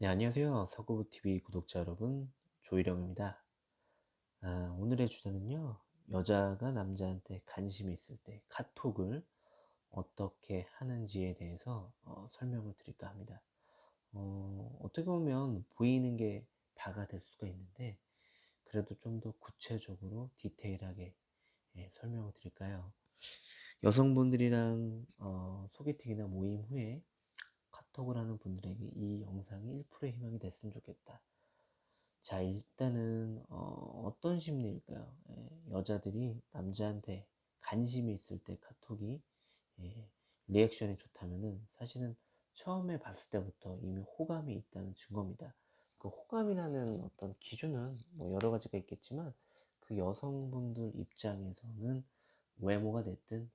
네, 안녕하세요. 서구부TV 구독자 여러분, 조일영입니다. 오늘의 주제는요, 여자가 남자한테 관심이 있을 때 카톡을 어떻게 하는지에 대해서 설명을 드릴까 합니다. 어떻게 보면 보이는 게 다가 될 수가 있는데, 그래도 좀 더 구체적으로 디테일하게 설명을 드릴까요? 여성분들이랑 소개팅이나 모임 후에 카톡을 하는 분들에게 이 영상이 1%의 희망이 됐으면 좋겠다. 자, 일단은 어떤 심리일까요? 여자들이 남자한테 관심이 있을 때 카톡이 예, 리액션이 좋다면은 사실은 처음에 봤을 때부터 이미 호감이 있다는 증거입니다. 그 호감이라는 어떤 기준은 뭐 여러 가지가 있겠지만 그 여성분들 입장에서는 외모가 됐든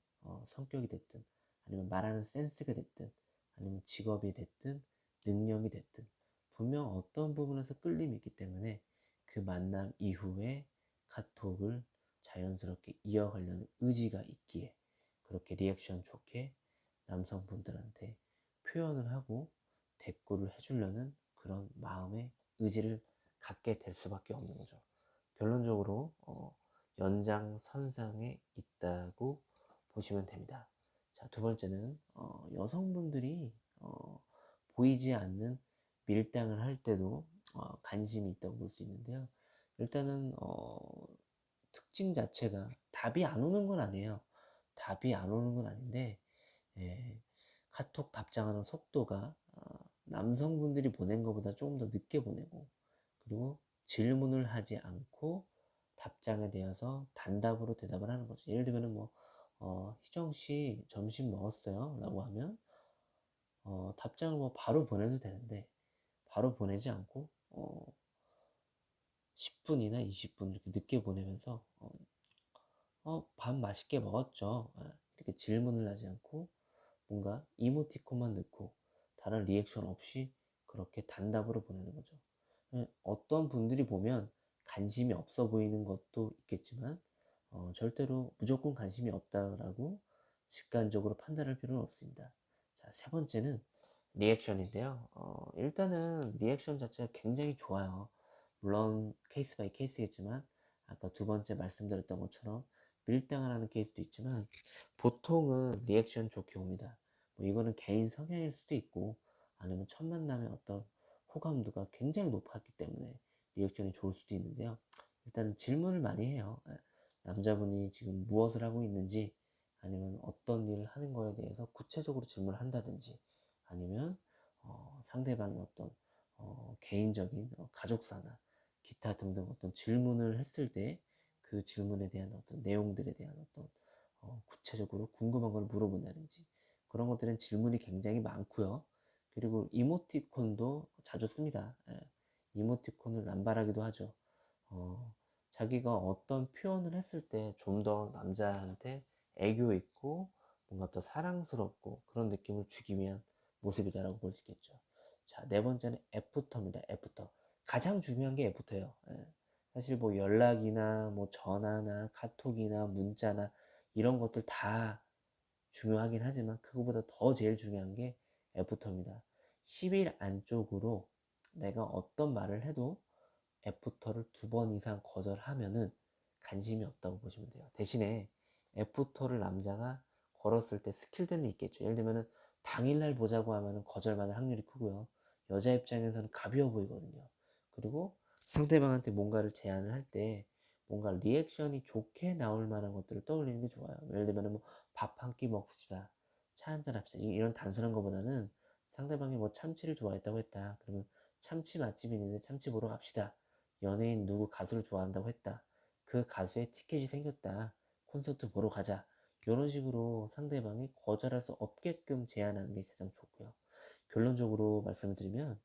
성격이 됐든 아니면 말하는 센스가 됐든 아니면 직업이 됐든 능력이 됐든 분명 어떤 부분에서 끌림이 있기 때문에 그 만남 이후에 카톡을 자연스럽게 이어가려는 의지가 있기에 그렇게 리액션 좋게 남성분들한테 표현을 하고 대꾸를 해주려는 그런 마음의 의지를 갖게 될 수밖에 없는 거죠. 결론적으로 연장선상에 있다고 보시면 됩니다. 자, 두 번째는 여성분들이 보이지 않는 밀당을 할 때도 관심이 있다고 볼 수 있는데요. 일단은 특징 자체가 답이 안 오는 건 아니에요. 답이 안 오는 건 아닌데 예, 카톡 답장하는 속도가 남성분들이 보낸 것보다 조금 더 늦게 보내고 그리고 질문을 하지 않고 답장에 대해서 단답으로 대답을 하는 거죠. 예를 들면 뭐 희정 씨 점심 먹었어요? 라고 하면 답장을 뭐 바로 보내도 되는데 바로 보내지 않고 10분이나 20분 이렇게 늦게 보내면서 밥 맛있게 먹었죠. 이렇게 질문을 하지 않고 뭔가 이모티콘만 넣고 다른 리액션 없이 그렇게 단답으로 보내는 거죠. 어떤 분들이 보면 관심이 없어 보이는 것도 있겠지만 절대로 무조건 관심이 없다라고 직관적으로 판단할 필요는 없습니다. 자, 세 번째는 리액션인데요. 일단은 리액션 자체가 굉장히 좋아요. 물론 케이스 바이 케이스겠지만 아까 두 번째 말씀드렸던 것처럼 밀당을 하는 케이스도 있지만 보통은 리액션 좋게 옵니다. 뭐 이거는 개인 성향일 수도 있고 아니면 첫 만남의 어떤 호감도가 굉장히 높았기 때문에 리액션이 좋을 수도 있는데요. 일단은 질문을 많이 해요. 남자분이 지금 무엇을 하고 있는지 아니면 어떤 일을 하는 거에 대해서 구체적으로 질문을 한다든지 아니면 상대방의 어떤 개인적인 가족사나 기타 등등 어떤 질문을 했을 때 그 질문에 대한 어떤 내용들에 대한 어떤 구체적으로 궁금한 걸 물어본다든지 그런 것들은 질문이 굉장히 많고요. 그리고 이모티콘도 자주 씁니다. 이모티콘을 남발하기도 하죠. 어, 자기가 어떤 표현을 했을 때 좀 더 남자한테 애교 있고 뭔가 더 사랑스럽고 그런 느낌을 주기 위한 모습이다라고 볼 수 있겠죠. 자, 네 번째는 애프터입니다. 애프터. 가장 중요한 게 애프터예요. 사실 뭐 연락이나 뭐 전화나 카톡이나 문자나 이런 것들 다 중요하긴 하지만 그거보다 더 제일 중요한 게 애프터입니다. 10일 안쪽으로 내가 어떤 말을 해도 애프터를 2번 이상 거절하면은 관심이 없다고 보시면 돼요. 대신에 애프터를 남자가 걸었을 때 스킬들은 있겠죠. 예를 들면은 당일날 보자고 하면은 거절받을 확률이 크고요. 여자 입장에서는 가벼워 보이거든요. 그리고 상대방한테 뭔가를 제안을 할 때 뭔가 리액션이 좋게 나올 만한 것들을 떠올리는 게 좋아요. 예를 들면은 뭐 밥 한 끼 먹읍시다. 차 한잔 합시다. 이런 단순한 것보다는 상대방이 뭐 참치를 좋아했다고 했다. 그러면 참치 맛집이 있는데 참치 보러 갑시다. 연예인 누구 가수를 좋아한다고 했다. 그 가수의 티켓이 생겼다. 콘서트 보러 가자. 이런 식으로 상대방이 거절할 수 없게끔 제안하는 게 가장 좋고요. 결론적으로 말씀을 드리면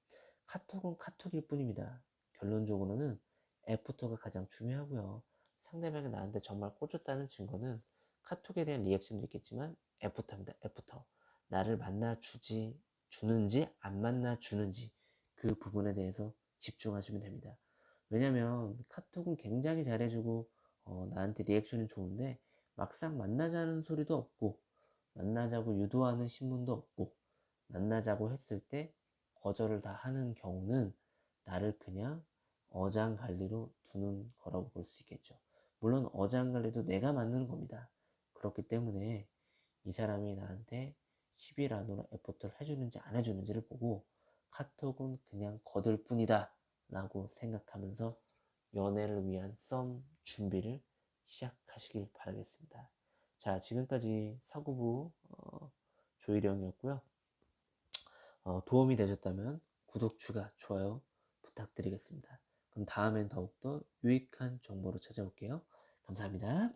카톡은 카톡일 뿐입니다. 결론적으로는 애프터가 가장 중요하고요. 상대방이 나한테 정말 꽂혔다는 증거는 카톡에 대한 리액션도 있겠지만 애프터입니다. 애프터. 나를 주는지 안 만나주는지 그 부분에 대해서 집중하시면 됩니다. 왜냐면 카톡은 굉장히 잘해주고 나한테 리액션이 좋은데 막상 만나자는 소리도 없고 만나자고 유도하는 신문도 없고 만나자고 했을 때 거절을 다 하는 경우는 나를 그냥 어장관리로 두는 거라고 볼 수 있겠죠. 물론 어장관리도 내가 만드는 겁니다. 그렇기 때문에 이 사람이 나한테 10일 안으로 에포트를 해주는지 안 해주는지를 보고 카톡은 그냥 거들 뿐이다 라고 생각하면서 연애를 위한 썸 준비를 시작하시길 바라겠습니다. 자, 지금까지 사구부 조일영이었고요. 도움이 되셨다면 구독, 추가, 좋아요 부탁드리겠습니다. 그럼 다음엔 더욱더 유익한 정보로 찾아올게요. 감사합니다.